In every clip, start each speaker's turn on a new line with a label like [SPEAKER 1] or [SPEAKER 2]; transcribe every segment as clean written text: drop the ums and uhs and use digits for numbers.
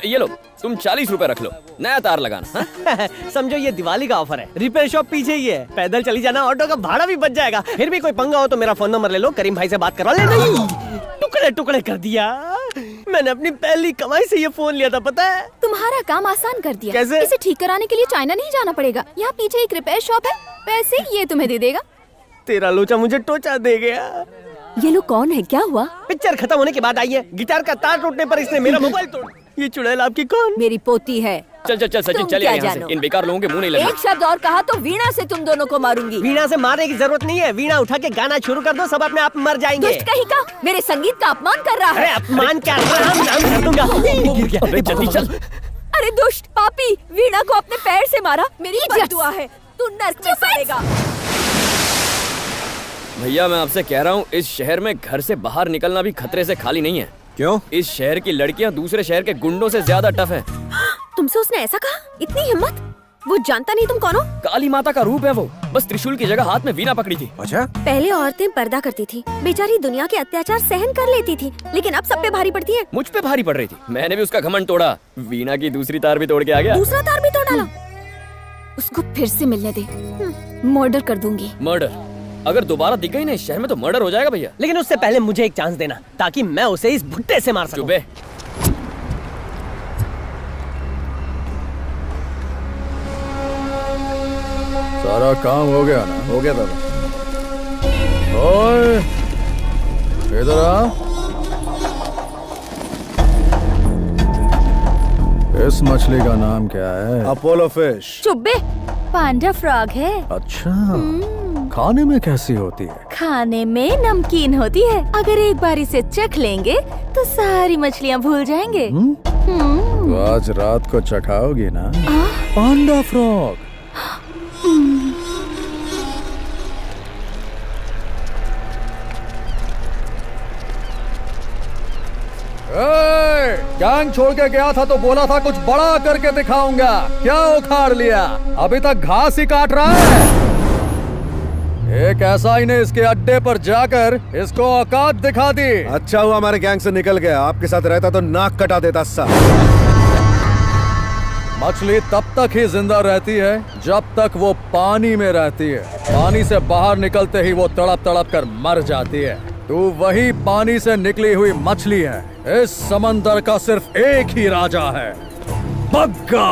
[SPEAKER 1] ये लो, तुम 40 रुपए रख लो, नया तार लगाना।
[SPEAKER 2] समझो ये दिवाली का ऑफर है। रिपेयर शॉप पीछे ही है, पैदल चली जाना, ऑटो का भाड़ा भी बच जाएगा। फिर भी कोई पंगा हो तो मेरा फोन नंबर ले लो, करीम भाई से बात करवा लेना। टुकड़े टुकड़े कर दिया। मैंने अपनी पहली कमाई से ये फोन लिया था, पता है?
[SPEAKER 3] तुम्हारा काम आसान कर दिया।
[SPEAKER 2] कैसे?
[SPEAKER 3] इसे ठीक कराने के लिए चाइना नहीं जाना पड़ेगा। यहाँ पीछे एक रिपेयर शॉप है, पैसे ये तुम्हें दे देगा।
[SPEAKER 2] तेरा लोचा मुझे टोचा दे गया।
[SPEAKER 3] ये लोग कौन है, क्या हुआ?
[SPEAKER 2] पिक्चर खत्म होने के बाद आई है। गिटार का तार टूटने पर इसने मेरा मोबाइल तोड़। ये चुड़ैल आपकी कौन?
[SPEAKER 3] मेरी पोती है।
[SPEAKER 1] चल चल चल सचिन,
[SPEAKER 3] तुम
[SPEAKER 1] चल
[SPEAKER 3] क्या
[SPEAKER 1] यहाँ से।
[SPEAKER 3] जानो?
[SPEAKER 1] इन बेकार लोगों के मुंह नहीं लगना।
[SPEAKER 3] एक शब्द और कहा तो वीणा से तुम दोनों को मारूंगी।
[SPEAKER 2] वीणा से मारने की जरूरत नहीं है। वीणा उठा के गाना शुरू कर दो, सब अपने आप मर जाएंगे।
[SPEAKER 3] दुष्ट कहीं का मेरे संगीत का अपमान कर रहा
[SPEAKER 2] अरे
[SPEAKER 3] है।
[SPEAKER 2] अपमान क्या? राम नाम कर दूंगा। गिर गया।
[SPEAKER 1] अबे जल्दी चल।
[SPEAKER 3] अरे दुष्ट पापी, वीणा को अपने पैर से मारा। मेरी बददुआ है, तू नर्क में सड़ेगा।
[SPEAKER 1] भैया मैं आपसे कह रहा हूँ, इस शहर में घर से बाहर निकलना भी खतरे से खाली नहीं है।
[SPEAKER 4] क्यों?
[SPEAKER 1] इस शहर की लड़कियाँ दूसरे शहर के गुंडों से ज्यादा टफ है।
[SPEAKER 3] तुमसे उसने ऐसा कहा? इतनी हिम्मत? वो जानता नहीं तुम कौन हो?
[SPEAKER 1] काली माता का रूप है वो। बस त्रिशूल की जगह हाथ में वीणा पकड़ी थी।
[SPEAKER 4] अच्छा?
[SPEAKER 3] पहले औरतें पर्दा करती थी, बेचारी दुनिया के अत्याचार सहन कर लेती थी, लेकिन अब सब पे भारी पड़ती है।
[SPEAKER 1] मुझ पे भारी पड़ रही थी। मैंने भी उसका घमंड तोड़ा। वीणा की दूसरी तार भी तोड़ के आ गया।
[SPEAKER 3] दूसरा तार भी तोड़ डाला। उसको फिर से मिलने दे, मर्डर कर दूंगी।
[SPEAKER 1] मर्डर? अगर दोबारा दिख गई ना इस शहर में तो मर्डर हो जाएगा भैया।
[SPEAKER 2] लेकिन उससे पहले मुझे एक चांस देना, ताकि मैं उसे इस भुट्टे से मार सकूं।
[SPEAKER 1] चुप है।
[SPEAKER 4] सारा काम हो गया ना? हो गया दादा। ओए, इधर आ। इस मछली का नाम क्या है?
[SPEAKER 5] Apollo fish.
[SPEAKER 3] चुब्बे, पांडा फ्रॉग है।
[SPEAKER 4] अच्छा, खाने में कैसी होती है?
[SPEAKER 3] खाने में नमकीन होती है। अगर एक बार इसे चख लेंगे तो सारी मछलियाँ भूल जाएंगे।
[SPEAKER 4] तो आज रात को चखाओगी ना? पांडा फ्रॉग। गैंग छोड़ के गया था तो बोला था कुछ बड़ा करके दिखाऊंगा। क्या उखाड़ लिया? अभी तक घास ही काट रहा है। एक ऐसा ही ने इसके अड्डे पर जाकर इसको औकात दिखा दी।
[SPEAKER 5] अच्छा हुआ हमारे गैंग से निकल गया, आपके साथ रहता तो नाक कटा देता सा।
[SPEAKER 4] मछली तब तक ही जिंदा रहती है जब तक वो पानी में रहती है। पानी से बाहर निकलते ही वो तड़प तड़प कर मर जाती है। तू वही पानी से निकली हुई मछली है। इस समंदर का सिर्फ एक ही राजा है, बग्गा।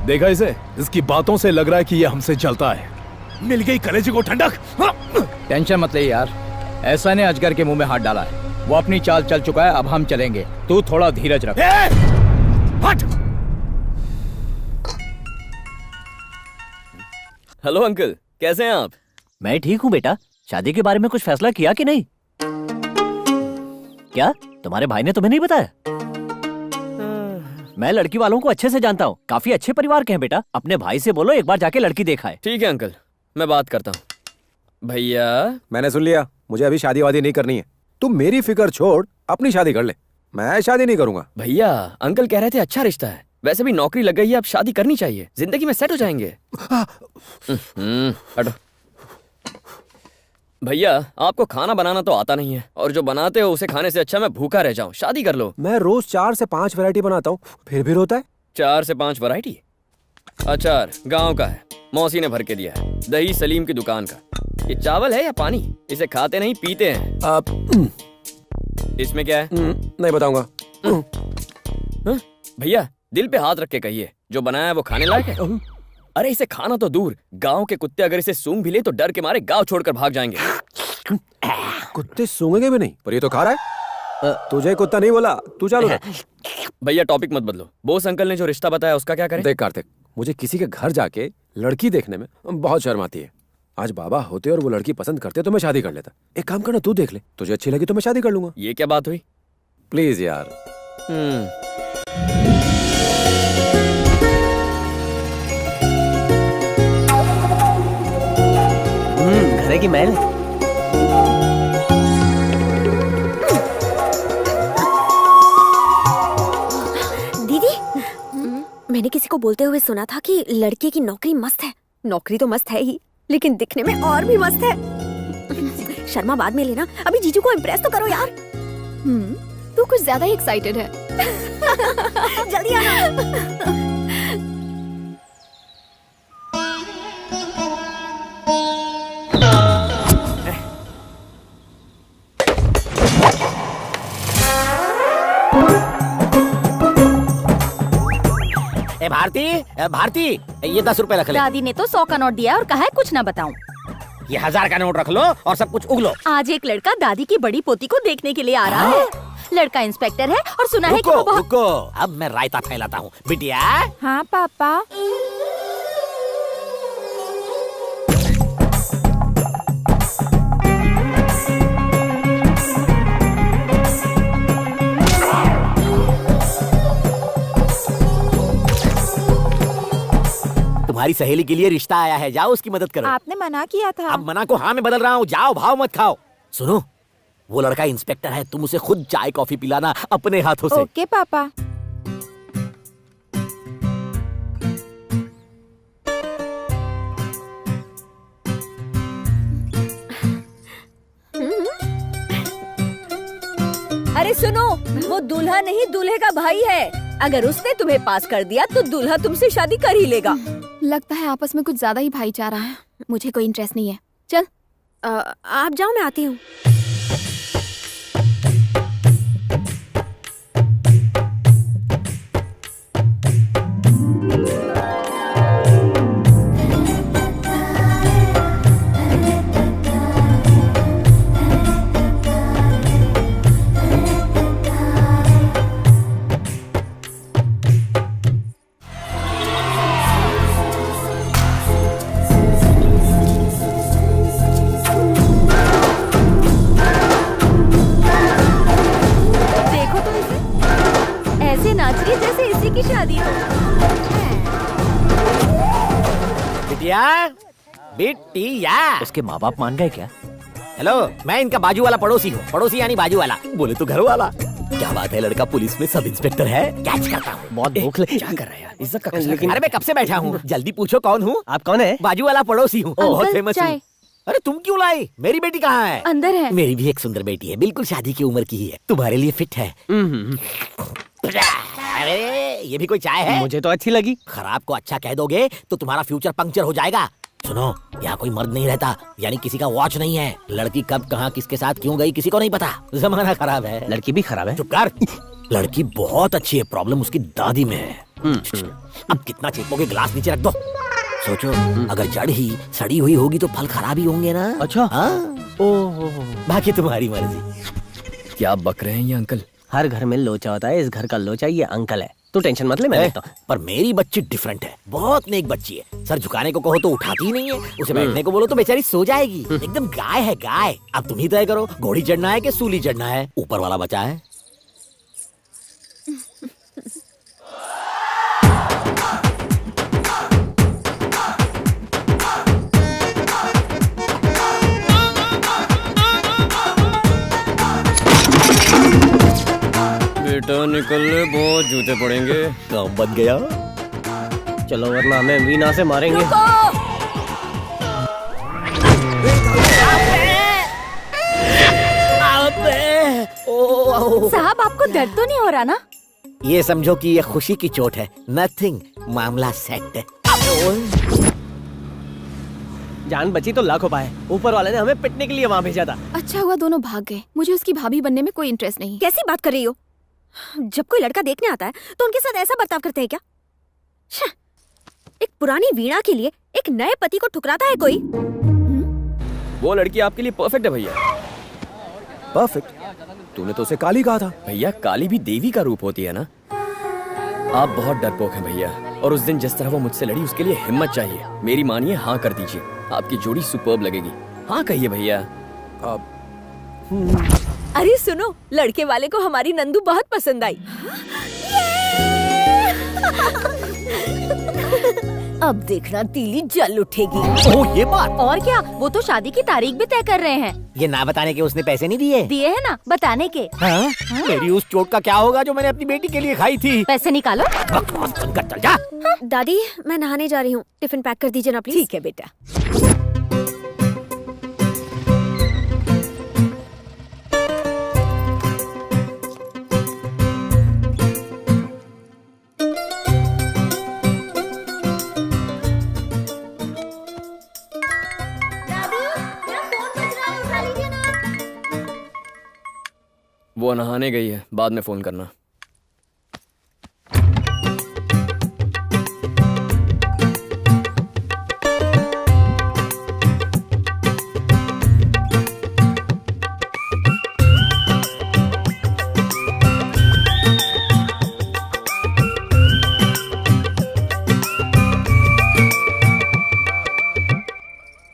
[SPEAKER 6] देखा इसे? इसकी बातों से लग रहा है कि ये हमसे चलता है। मिल गई कलेजे को ठंडक।
[SPEAKER 7] टेंशन मत ले यार, ऐसा ने अजगर के मुंह में हाथ डाला है। वो अपनी चाल चल चुका है, अब हम चलेंगे। तू थोड़ा धीरज रख।
[SPEAKER 6] हट!
[SPEAKER 1] हेलो अंकल, कैसे हैं आप?
[SPEAKER 8] मैं ठीक हूँ बेटा। शादी के बारे में कुछ फैसला किया कि नहीं? क्या तुम्हारे भाई ने तुम्हें नहीं बताया? मैं लड़की वालों को अच्छे से जानता हूँ, काफी अच्छे परिवार के हैं बेटा। अपने भाई से बोलो एक बार जाके लड़की देखा है।
[SPEAKER 1] ठीक है अंकल, मैं बात करता हूँ। भैया
[SPEAKER 5] मैंने सुन लिया, मुझे अभी शादी वादी नहीं करनी है। तुम मेरी फिक्र छोड़, अपनी शादी कर ले। मैं शादी नहीं करूंगा।
[SPEAKER 1] भैया अंकल कह रहे थे अच्छा रिश्ता है, वैसे भी नौकरी लग गई है, अब शादी करनी चाहिए, जिंदगी में सेट हो जाएंगे। हटो। भैया आपको खाना बनाना तो आता नहीं है, और जो बनाते हो उसे खाने से अच्छा मैं भूखा रह जाऊं। शादी कर लो।
[SPEAKER 5] मैं रोज 4 से 5 वैरायटी बनाता हूँ, फिर भी रोता है।
[SPEAKER 1] 4 से 5 वैरायटी? अचार गांव का है, मौसी ने भर के दिया है। दही सलीम की दुकान का। ये चावल है या पानी? इसे खाते नहीं पीते हैं। इसमें क्या है?
[SPEAKER 5] नहीं बताऊंगा।
[SPEAKER 1] भैया दिल पे हाथ रख के कहिए, जो बनाया है वो खाने लायक है? अरे इसे खाना तो दूर, गांव के कुत्ते अगर इसे सूंघ भी ले तो डर के मारे गांव छोड़कर भाग जाएंगे।
[SPEAKER 5] कुत्ते सूंघेंगे भी नहीं, पर ये तो खा रहा है। तुझे कुत्ता नहीं बोला, तू चालू रख।
[SPEAKER 1] भैया टॉपिक मत बदलो। बोस अंकल ने जो रिश्ता बताया उसका क्या करें?
[SPEAKER 5] देख कार्तिक, मुझे किसी के घर जाके लड़की देखने में बहुत शर्म आती है। आज बाबा होते और वो लड़की पसंद करते तो मैं शादी कर लेता। एक काम करना, तू देख ले, तुझे अच्छी लगी तो मैं शादी कर लूंगा।
[SPEAKER 1] ये क्या बात हुई?
[SPEAKER 5] प्लीज यार।
[SPEAKER 2] घरे की महल।
[SPEAKER 3] दीदी, मैंने किसी को बोलते हुए सुना था कि लड़के की नौकरी मस्त है। नौकरी तो मस्त है ही, लेकिन दिखने में और भी मस्त है। शर्मा बाद में लेना, अभी जीजू को इम्प्रेस तो करो यार।
[SPEAKER 9] तू कुछ ज्यादा ही एक्साइटेड है।
[SPEAKER 3] जल्दी आना।
[SPEAKER 8] भारती, भारती, ये 10 रुपए रख ले।
[SPEAKER 9] दादी ने तो 100 का नोट दिया और कहा है कुछ ना बताऊं।
[SPEAKER 8] ये 1000 का नोट रख लो और सब कुछ उगलो।
[SPEAKER 9] आज एक लड़का दादी की बड़ी पोती को देखने के लिए आ रहा है। लड़का इंस्पेक्टर है और सुना है कि वो बहुत...
[SPEAKER 8] रुको, अब मैं रायता फैलाता हूँ। बिटिया।
[SPEAKER 9] हाँ पापा।
[SPEAKER 8] तुम्हारी सहेली के लिए रिश्ता आया है, जाओ उसकी मदद करो।
[SPEAKER 9] आपने मना किया था।
[SPEAKER 8] अब मना को हाँ में बदल रहा हूँ, जाओ भाव मत खाओ। सुनो, वो लड़का इंस्पेक्टर है, तुम उसे खुद चाय कॉफी पिलाना अपने हाथों से।
[SPEAKER 9] ओके पापा।
[SPEAKER 3] अरे सुनो, वो दूल्हा नहीं दूल्हे का भाई है। अगर उसने तुम्हें पास कर दिया तो दूल्हा तुमसे शादी कर ही लेगा।
[SPEAKER 9] लगता है आपस में कुछ ज्यादा ही भाईचारा है। मुझे कोई इंटरेस्ट नहीं है। चल।
[SPEAKER 3] आप जाओ, मैं आती हूँ।
[SPEAKER 8] बिटिया, उसके माँ बाप मान गए क्या?
[SPEAKER 10] हेलो, मैं इनका बाजू वाला पड़ोसी हूँ। पड़ोसी यानी बाजू वाला,
[SPEAKER 8] बोले तो घर वाला। क्या बात है, लड़का पुलिस में सब इंस्पेक्टर है।
[SPEAKER 10] कैच करता हूँ।
[SPEAKER 2] बहुत भूख लगी।
[SPEAKER 1] क्या कर रहे हैं यार, इज्जत का
[SPEAKER 2] लेकिन
[SPEAKER 10] अरे मैं कब से बैठा हूँ, जल्दी पूछो कौन हूँ।
[SPEAKER 2] आप कौन है?
[SPEAKER 10] बाजू वाला पड़ोसी हूँ, बहुत
[SPEAKER 9] अंकल,
[SPEAKER 10] फेमस हूँ।
[SPEAKER 9] चाय।
[SPEAKER 10] अरे तुम क्यों लाई? मेरी बेटी कहाँ है?
[SPEAKER 9] अंदर है।
[SPEAKER 10] मेरी भी एक सुंदर बेटी है, बिल्कुल शादी की उम्र की ही है, तुम्हारे लिए फिट है। अरे ये भी कोई चाय है?
[SPEAKER 2] मुझे तो अच्छी लगी।
[SPEAKER 10] खराब को अच्छा कह दोगे तो तुम्हारा फ्यूचर पंक्चर हो जाएगा। सुनो, यहाँ कोई मर्द नहीं रहता, यानी किसी का वॉच नहीं है। लड़की कब कहाँ किसके साथ क्यों गई किसी को नहीं पता। जमाना खराब है।
[SPEAKER 2] लड़की भी खराब है।
[SPEAKER 10] चुप कर। लड़की बहुत अच्छी है, प्रॉब्लम उसकी दादी में है। अब कितना चेपोगे, गिलास नीचे रख दो। सोचो, अगर जड़ ही सड़ी हुई होगी तो फल खराब ही होंगे ना।
[SPEAKER 2] अच्छा।
[SPEAKER 10] ओहो, बाकी तुम्हारी मर्जी।
[SPEAKER 1] क्या बक रहे हैं ये अंकल?
[SPEAKER 2] हर घर में लोचा होता है, इस घर का लोचा ये अंकल है। तो टेंशन मत ले, मैं देखता हूँ।
[SPEAKER 10] पर मेरी बच्ची डिफरेंट है, बहुत नेक बच्ची है। सर झुकाने को कहो तो उठाती ही नहीं है, उसे बैठने को बोलो तो बेचारी सो जाएगी। एकदम गाय है गाय। अब तुम ही तय करो, घोड़ी चढ़ना है कि सूली चढ़ना है। ऊपर वाला बचा है।
[SPEAKER 1] बेटा निकल ले, बहुत जूते पड़ेंगे।
[SPEAKER 10] काम बन गया।
[SPEAKER 2] चलो वरना हमें वीणा से मारेंगे।
[SPEAKER 9] साहब, आपको दर्द तो नहीं हो रहा ना?
[SPEAKER 10] ये समझो कि ये खुशी की चोट है। नथिंग, मामला सेट है।
[SPEAKER 2] जान बची तो लाखों पाए। ऊपर वाले ने हमें पिटने के लिए वहाँ भेजा था।
[SPEAKER 9] अच्छा हुआ दोनों भाग गए। मुझे उसकी भाभी बनने में कोई इंटरेस्ट नहीं।
[SPEAKER 3] कैसी बात कर रही हो? जब कोई लड़का देखने आता है तो उनके साथ ऐसा बर्ताव करते हैं क्या? एक पुरानी वीणा के लिए एक नए पति को ठुकराता है कोई?
[SPEAKER 1] वो लड़की आपके लिए परफेक्ट है भैया।
[SPEAKER 5] परफेक्ट? तूने तो उसे काली कहा था।
[SPEAKER 1] भैया, काली भी देवी का रूप होती है ना। आप बहुत डरपोक हैं भैया, और उस दिन जिस तरह वो मुझसे लड़ी उसके लिए हिम्मत चाहिए। मेरी मानिए, हाँ कर दीजिए। आपकी जोड़ी सुपर्ब लगेगी। हाँ कहिए भैया।
[SPEAKER 3] अरे सुनो, लड़के वाले को हमारी नंदू बहुत पसंद आई। अब देखना तीली जल उठेगी।
[SPEAKER 10] ओह, ये बात।
[SPEAKER 9] और क्या, वो तो शादी की तारीख भी तय कर रहे हैं।
[SPEAKER 10] ये ना बताने के उसने पैसे नहीं दिए?
[SPEAKER 9] दिए है ना, बताने के।
[SPEAKER 10] हाँ? मेरी उस चोट का क्या होगा जो मैंने अपनी बेटी के लिए खाई थी?
[SPEAKER 9] पैसे निकालो।
[SPEAKER 10] बकवास बंद कर, चल जा।
[SPEAKER 3] दादी, मैं नहाने जा रही हूँ, टिफिन पैक कर दीजिए ना प्लीज। ठीक है बेटा।
[SPEAKER 1] वो नहाने गई है, बाद में फोन करना।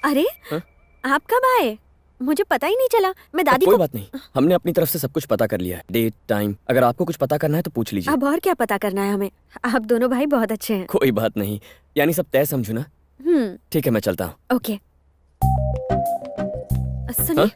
[SPEAKER 3] अरे
[SPEAKER 1] हाँ?
[SPEAKER 3] आप कब आए? मुझे पता ही नहीं चला। मैं दादी
[SPEAKER 1] कोई
[SPEAKER 3] को
[SPEAKER 1] बात नहीं, हमने अपनी तरफ से सब कुछ पता कर लिया है, डेट टाइम। अगर आपको कुछ पता करना है तो पूछ लीजिए।
[SPEAKER 3] अब और क्या पता करना है हमें? आप दोनों भाई बहुत अच्छे हैं।
[SPEAKER 1] कोई बात नहीं, यानी सब तय समझू ना। ठीक है, मैं चलता हूँ।
[SPEAKER 3] ओके सुनिए,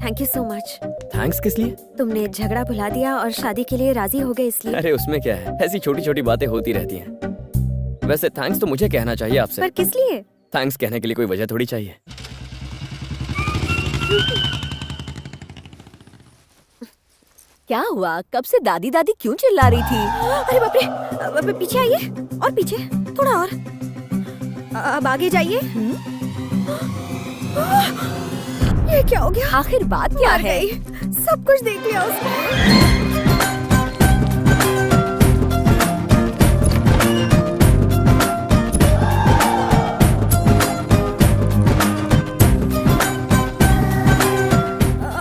[SPEAKER 3] thank you so much.
[SPEAKER 1] Thanks किस लिए?
[SPEAKER 3] तुमने झगड़ा भुला दिया और शादी के लिए राजी हो गए इसलिए।
[SPEAKER 1] अरे उसमें क्या है, ऐसी छोटी छोटी बातें होती रहती हैं। वैसे थैंक्स तो मुझे कहना चाहिए आपसे।
[SPEAKER 3] पर किस लिए?
[SPEAKER 1] थैंक्स कहने के लिए कोई वजह थोड़ी चाहिए।
[SPEAKER 9] क्या हुआ? कब से दादी दादी क्यों चिल्ला रही थी?
[SPEAKER 3] अरे बाप रे, पीछे आइए और पीछे, थोड़ा और। अब आगे जाइए। ये क्या हो गया?
[SPEAKER 9] आखिर बात क्या
[SPEAKER 3] मर
[SPEAKER 9] है?
[SPEAKER 3] गई। सब कुछ देख लिया उसने।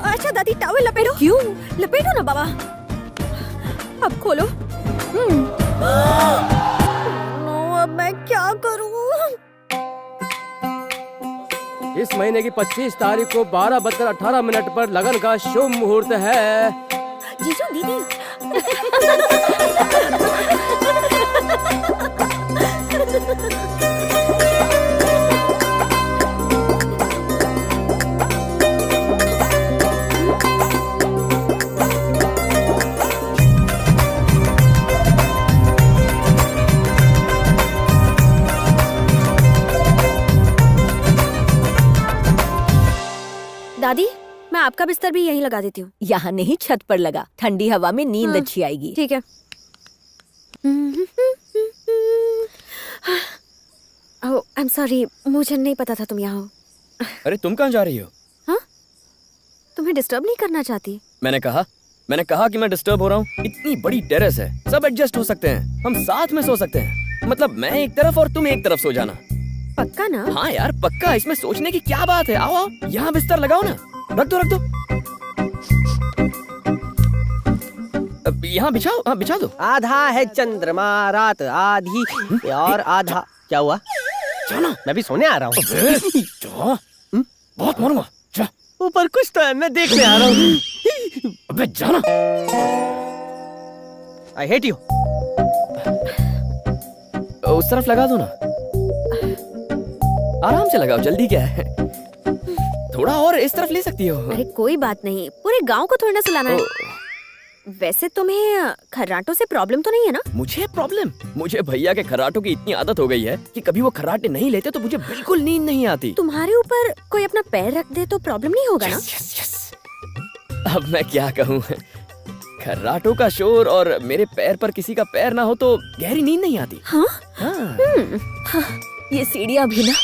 [SPEAKER 3] अच्छा दादी, टॉवल लपेटो।
[SPEAKER 9] क्यों?
[SPEAKER 3] लपेटो ना बाबा। अब खोलो। अब मैं क्या करूं?
[SPEAKER 2] इस महीने की 25 तारीख को 12:18 पर लगन का शुभ मुहूर्त है।
[SPEAKER 3] जीजू दीदी। दादी, मैं आपका बिस्तर भी यहीं लगा देती हूँ।
[SPEAKER 9] यहाँ नहीं, छत पर लगा। ठंडी हवा में नींद अच्छी आएगी।
[SPEAKER 3] ठीक है। ओह, आई एम सॉरी, मुझे नहीं पता था तुम यहाँ हो।
[SPEAKER 1] अरे तुम कहाँ जा रही हो?
[SPEAKER 3] हाँ? तुम्हें डिस्टर्ब नहीं करना चाहती।
[SPEAKER 1] मैंने कहा कि मैं डिस्टर्ब हो रहा हूँ। इतनी बड़ी टेरेस है, सब एडजस्ट हो सकते हैं, हम साथ में सो सकते हैं। मतलब मैं एक तरफ और तुम एक तरफ सो जाना।
[SPEAKER 3] पक्का ना?
[SPEAKER 1] हाँ यार पक्का, इसमें सोचने की क्या बात है। आओ आओ, यहाँ बिस्तर लगाओ ना। रख दो। अब यहाँ बिछाओ, हाँ बिछा दो।
[SPEAKER 2] आधा है चंद्रमा रात आधी और आधा। क्या हुआ?
[SPEAKER 1] जाना।
[SPEAKER 2] मैं भी सोने आ रहा हूँ।
[SPEAKER 1] बहुत मारूंगा। जा।
[SPEAKER 2] ऊपर कुछ तो है, मैं देखने आ रहा हूँ।
[SPEAKER 1] अबे जाना।
[SPEAKER 2] I hate you.
[SPEAKER 1] उस तरफ लगा दो ना, आराम से लगाओ, जल्दी क्या है। थोड़ा और इस तरफ ले सकती हो।
[SPEAKER 3] अरे कोई बात नहीं, पूरे गांव को थोड़ा ना सुलाना है। वैसे तुम्हें खर्राटों से प्रॉब्लम तो नहीं है ना?
[SPEAKER 1] मुझे प्रॉब्लम? मुझे भैया के खर्राटों की इतनी आदत हो गई है कि कभी वो खर्राटे नहीं लेते तो मुझे बिल्कुल नींद नहीं आती।
[SPEAKER 3] तुम्हारे ऊपर कोई अपना पैर रख दे तो प्रॉब्लम नहीं होगा ना?
[SPEAKER 1] yes. अब मैं क्या कहूँ, खर्राटों का शोर और मेरे पैर पर किसी का पैर ना हो तो गहरी नींद नहीं आती।
[SPEAKER 3] हाँ?
[SPEAKER 9] ये सीढ़ियाँ भी ना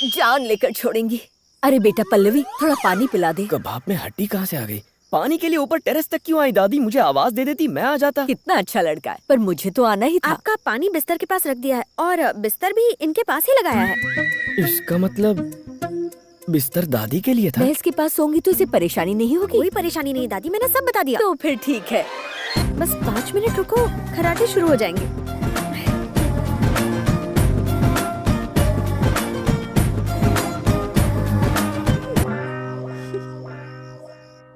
[SPEAKER 9] जान लेकर छोड़ेंगी। अरे बेटा पल्लवी, थोड़ा पानी पिला दे।
[SPEAKER 1] कबाब में हड्डी कहाँ से आ गई? पानी के लिए ऊपर टेरेस तक क्यों आई दादी? मुझे आवाज दे देती, मैं आ जाता।
[SPEAKER 9] कितना अच्छा लड़का है, पर मुझे तो आना ही था।
[SPEAKER 3] आपका पानी बिस्तर के पास रख दिया है और बिस्तर भी इनके पास ही लगाया है।
[SPEAKER 1] इसका मतलब बिस्तर दादी के लिए था।
[SPEAKER 9] मैं इसके पास सोऊंगी तो इसे परेशानी नहीं होगी।
[SPEAKER 3] कोई परेशानी नहीं दादी, मैंने सब बता दिया।
[SPEAKER 9] तो फिर ठीक है।
[SPEAKER 3] बस 5 मिनट रुको, खर्राटे शुरू हो जाएंगे।